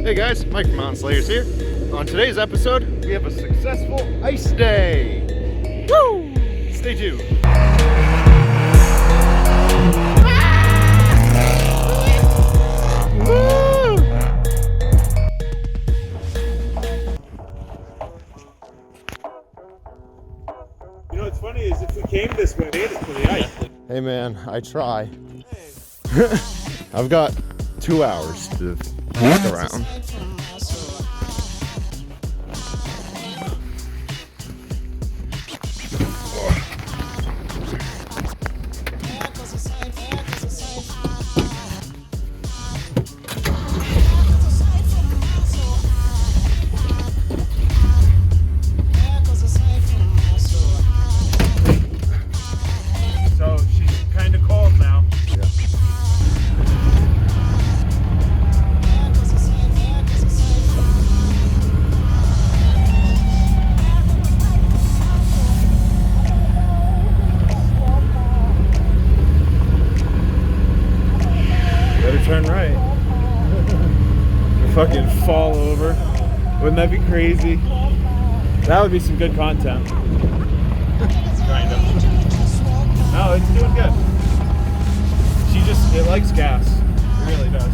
Hey guys, Mike from Mountain Slayers here. On today's episode, we have a successful ice day. Woo! Stay tuned. Woo! You know what's funny is if we came this way, it's for the ice. Hey man, I try. I've got 2 hours to walk around. Turn right. Fucking fall over. Wouldn't that be crazy? That would be some good content. Kind of. No, it's doing good. It likes gas. It really does.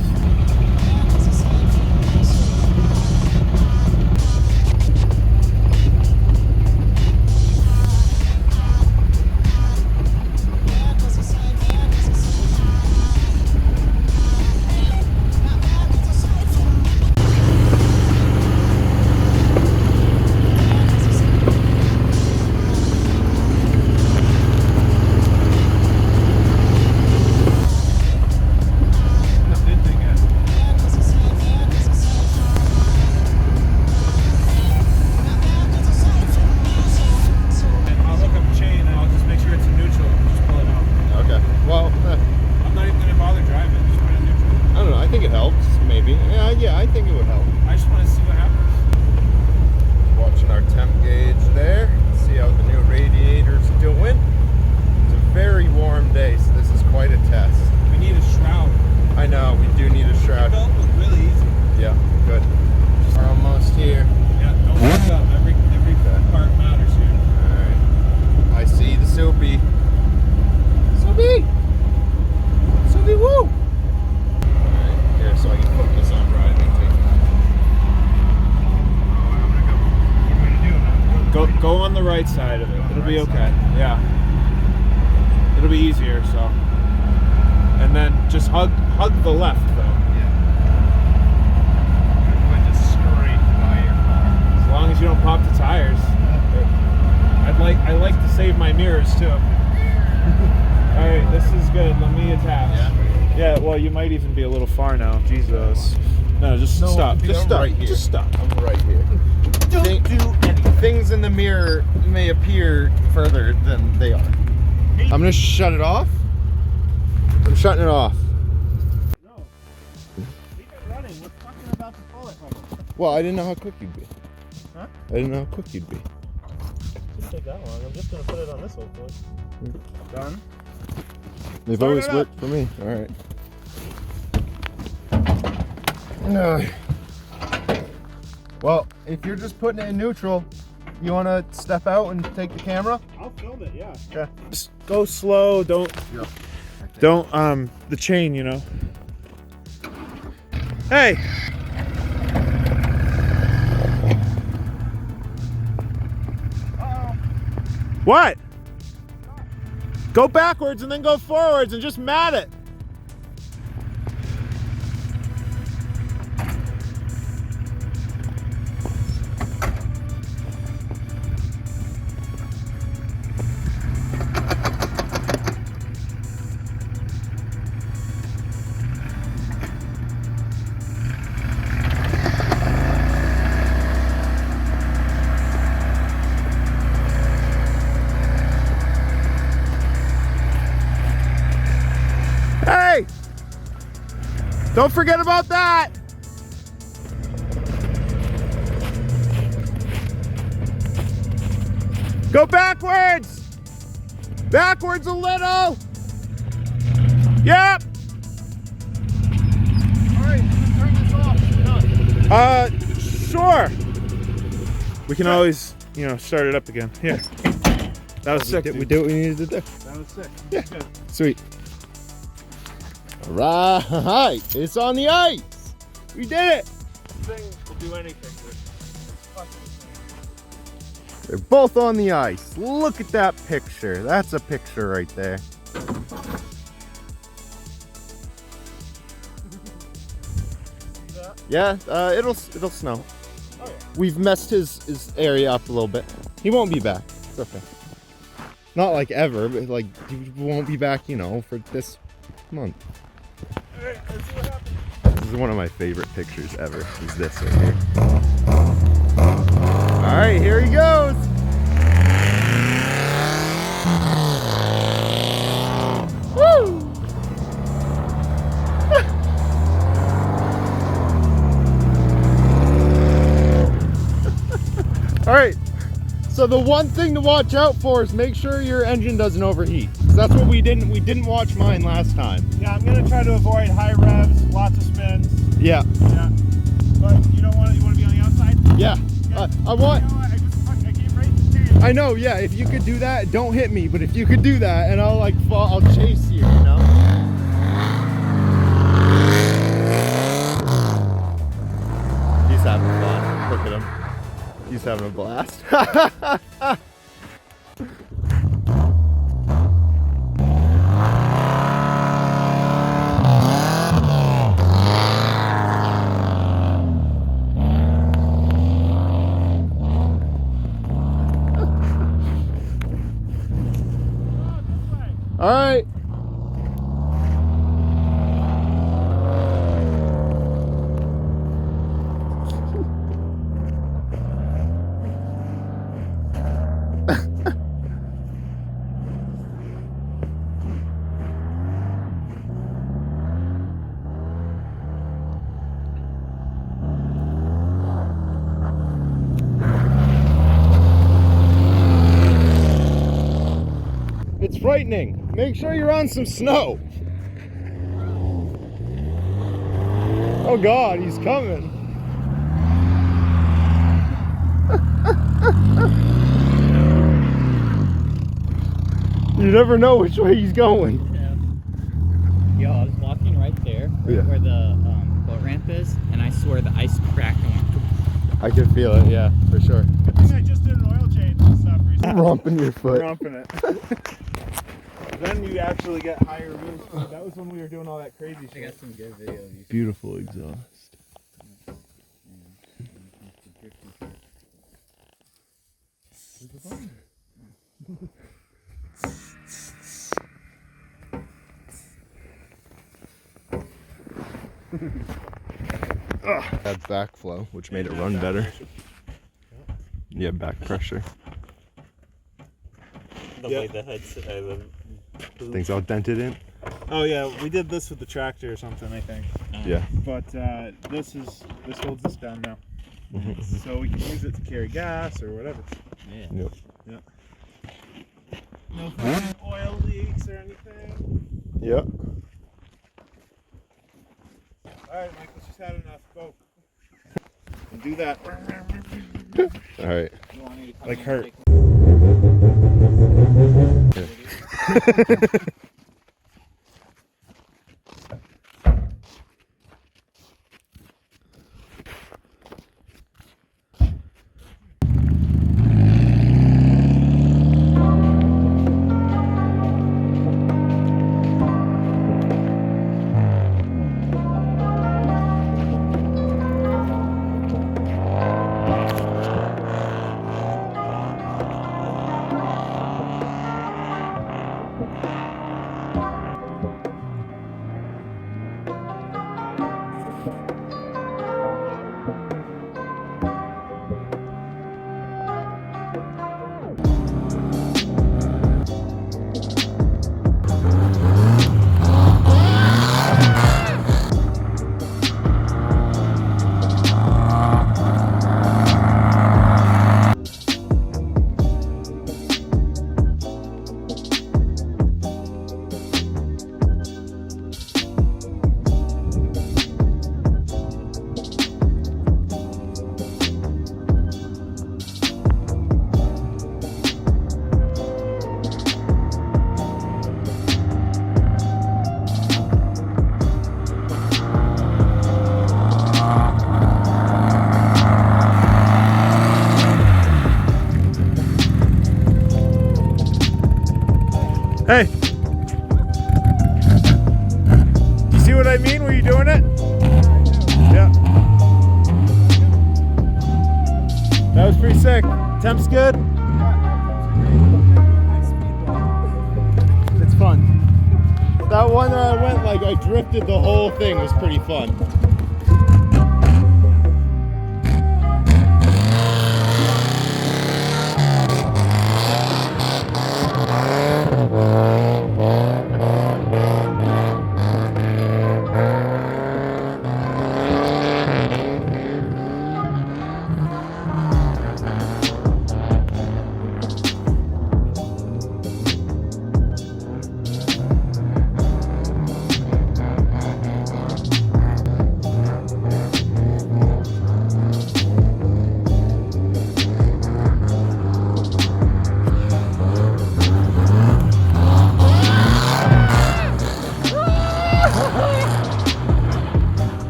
Yeah, I think it would help. I just want to see what happens. Watching our temp gauge there. See how the new radiator's doing. It's a very warm day, so this is quite a test. We need a shroud. I know, we do need a shroud. The belt was really easy. Yeah, good. We're almost here. Yeah, don't mess up. Every part matters here. Alright. I see the Soapy. Soapy! Soapy, woo! Here, so I can focus on driving. Go on the right side of it. It'll be okay. Yeah. It'll be easier. So, and then just hug the left though. Yeah. I just scrape by your car. As long as you don't pop the tires. I like to save my mirrors too. All right, this is good. Let me attach. Yeah. Well, you might even be a little far now. Jesus. No, just stop. Just stop. Right here. Just stop. I'm right here. Don't do anything. Things in the mirror may appear further than they are. I'm gonna shut it off. I'm shutting it off. No. Keep it running. We're talking about the bullet hole. Well, I didn't know how quick you'd be. Huh? I didn't know how quick you'd be. It shouldn't take that long. I'm just gonna put it on this hopefully. Done. They've Start always it up. worked for me. All right. Well, if you're just putting it in neutral, you want to step out and take the camera? I'll film it, yeah. Okay. Just go slow, don't, the chain, you know. Hey! Uh-oh. What? Go backwards and then go forwards and just mat it. Hey! Don't forget about that! Go backwards! Backwards a little! Yep! Alright, turn this off. Done. Sure. We can always, you know, start it up again. Here. That was sick. We did what we needed to do. That was sick. Yeah. Good. Sweet. All right, it's on the ice. We did it. This thing will do anything. They're both on the ice. Look at that picture. That's a picture right there. Yeah, it'll snow. Oh, yeah. We've messed his area up a little bit. He won't be back. It's okay. Not like ever, but like he won't be back, you know, for this month. All right, let's see what happens. This is one of my favorite pictures ever. Is this right here? All right, here he goes. Woo! All right, so the one thing to watch out for is make sure your engine doesn't overheat. 'Cause that's what we didn't watch mine last time. Yeah, I'm gonna try to avoid high revs, lots of spins. Yeah. Yeah. But you don't want to. You want to be on the outside? Yeah. I want. You know what? I came right to you. I know. Yeah. If you could do that, don't hit me. But if you could do that, and I'll like fall, I'll chase you. You know. He's having fun. Look at him. He's having a blast. All right. It's frightening. Make sure you're on some snow. Oh God, he's coming. You never know which way he's going. Yeah. Yo, I was walking right there, where the boat ramp is, and I swear the ice cracked and went. I can feel it, yeah, for sure. Good thing I just did an oil change and stuff recently. Romping your foot. Romping it. Then you actually get higher wheels. That was when we were doing all that crazy I shit. got some good videos. Beautiful exhaust. Had backflow, which made it run better. Yeah, back pressure. The way the hood's Things all dented in. Oh yeah, we did this with the tractor or something, I think. Yeah. But this holds this down now, so we can use it to carry gas or whatever. Yeah. Yep. Yeah. No fucking oil leaks or anything. Yep. All right, Mike, let's just had enough. Go. And do that. All right. Like hurt. pretty sick. Temp's good. It's fun. That one that I went, like, I drifted the whole thing, was pretty fun.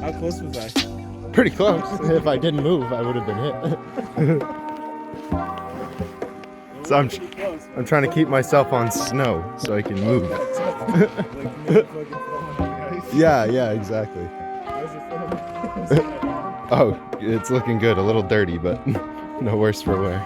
How close was I? Pretty close. If I didn't move, I would have been hit. So I'm trying to keep myself on snow so I can move. Yeah, exactly. Oh, it's looking good. A little dirty, but no worse for wear.